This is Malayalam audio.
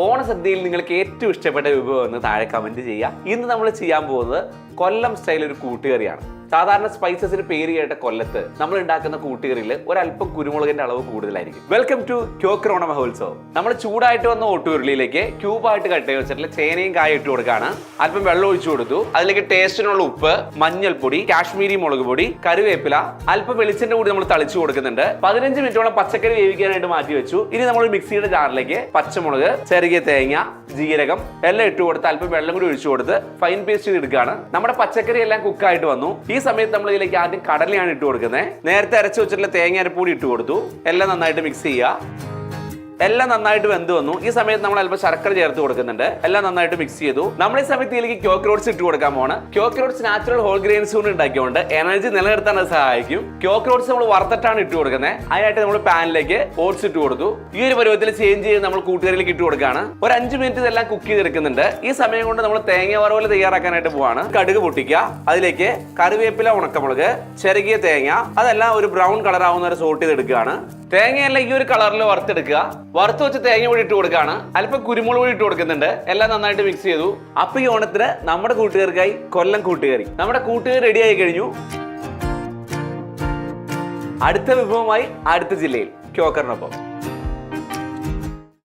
ഓണസദ്യയിൽ നിങ്ങൾക്ക് ഏറ്റവും ഇഷ്ടപ്പെട്ട വിഭവം എന്ന് താഴെ കമന്റ് ചെയ്യുക. ഇന്ന് നമ്മൾ ചെയ്യാൻ പോകുന്നത് കൊല്ലം സ്റ്റൈൽ ഒരു കൂട്ടുകറിയാണ്. സാധാരണ സ്പൈസസിന് പേര് കേട്ട കൊല്ലത്ത് നമ്മൾ ഉണ്ടാക്കുന്ന കൂട്ടുകറിയിൽ ഒരല്പം കുരുമുളകിന്റെ അളവ് കൂടുതലായിരിക്കും. വെൽക്കം ടു ക്യോക്കർ ഓണ മഹോത്സവം. നമ്മൾ ചൂടായിട്ട് വന്ന ഓട്ടുരുളിയിലേക്ക് ക്യൂബായിട്ട് കട്ട് ചെയ്ത് വെച്ചിട്ടുള്ള ചേനയും കായ ഇട്ട് കൊടുക്കാണ്. അല്പം വെള്ളം ഒഴിച്ചു കൊടുത്തു. അതിലേക്ക് ടേസ്റ്റിനുള്ള ഉപ്പ്, മഞ്ഞൾപ്പൊടി, കാശ്മീരി മുളക് പൊടി, കറിവേപ്പില, അല്പം വെളിച്ചെണ്ണ കൂടി നമ്മൾ തളിച്ചു കൊടുക്കുന്നുണ്ട്. 15 മിനിറ്റോളം പച്ചക്കറി വേവിക്കാനായിട്ട് മാറ്റി വെച്ചു. ഇനി നമ്മൾ മിക്സിയുടെ ജാറിലേക്ക് പച്ചമുളക്, ചെറിയ തേങ്ങ, ജീരകം എല്ലാം ഇട്ട് കൊടുത്ത് അല്പം വെള്ളം കൂടി ഒഴിച്ചു കൊടുത്ത് ഫൈൻ പേസ്റ്റ് ചെയ്തെടുക്കുകയാണ്. നമ്മുടെ പച്ചക്കറി എല്ലാം കുക്കായിട്ട് വന്നു. ഈ സമയത്ത് നമ്മൾ ഇതിലേക്ക് ആദ്യം കടലയാണ് ഇട്ട് കൊടുക്കുന്നത്. നേരത്തെ അരച്ചു വെച്ചിട്ടുള്ള തേങ്ങ അരപ്പൂടി ഇട്ട് കൊടുത്തു. എല്ലാം നന്നായിട്ട് മിക്സ് ചെയ്യുക. എല്ലാം നന്നായിട്ട് വെന്ത് വന്നു. ഈ സമയത്ത് നമ്മൾ അല്പം ശർക്കര ചേർത്ത് കൊടുക്കുന്നുണ്ട്. എല്ലാം നന്നായിട്ട് മിക്സ് ചെയ്തു. നമ്മൾ ഈ സമയത്ത് ഇതിലേക്ക് ക്യോക്കർ ഓട്സ് ഇട്ട് കൊടുക്കാൻ പോണ്. ക്യോക്കർ ഓട്സ് നാച്ചുറൽ ഹോൾ ഗ്രെയിൻസ് കൊണ്ട് ഉണ്ടാക്കിയോണ്ട് എനർജി നിലനിർത്താൻ സഹായിക്കും. ക്യോക്കർ ഓട്സ് നമ്മൾ വറുത്തിട്ടാണ് ഇട്ട് കൊടുക്കുന്നത്. അതിനായിട്ട് നമ്മൾ പാനിലേക്ക് ഓട്സ് ഇട്ട് കൊടുത്തു. ഈ ഒരു പരുവത്തിൽ ചേഞ്ച് ചെയ്ത് നമ്മൾ കൂട്ടുകറിയിലേക്ക് ഇട്ട് കൊടുക്കുകയാണ്. ഒരു 5 മിനിറ്റ് ഇതെല്ലാം കുക്ക് ചെയ്തെടുക്കുന്നുണ്ട്. ഈ സമയം കൊണ്ട് നമ്മൾ തേങ്ങ വറവൽ തയ്യാറാക്കാനായിട്ട് പോവാണ്. കടുക് പൊട്ടിക്കുക. അതിലേക്ക് കറിവേപ്പില, ഉണക്കമുളക്, ചെറുകിയ തേങ്ങ, അതെല്ലാം ഒരു ബ്രൗൺ കളർ ആവുന്ന വരെ സോട്ട് ചെയ്തെടുക്കുകയാണ്. തേങ്ങയെല്ലാം ഈ ഒരു കളറിൽ വറുത്തെടുക്കുക. വറുത്ത് വെച്ച് തേങ്ങ കൂടി ഇട്ട് കൊടുക്കുകയാണ്. അല്പം കുരുമുളക് കൂടി ഇട്ട് കൊടുക്കുന്നുണ്ട്. എല്ലാം നന്നായിട്ട് മിക്സ് ചെയ്തു. അപ്പൊ ഈ ഓണത്തിന് നമ്മുടെ കൂട്ടുകാർക്കായി കൊല്ലം കൂട്ടുകറി. നമ്മുടെ കൂട്ടുകറി റെഡി ആയി കഴിഞ്ഞു. അടുത്ത വിഭവമായി അടുത്ത ജില്ലയിൽ ക്യോക്കറിനൊപ്പം.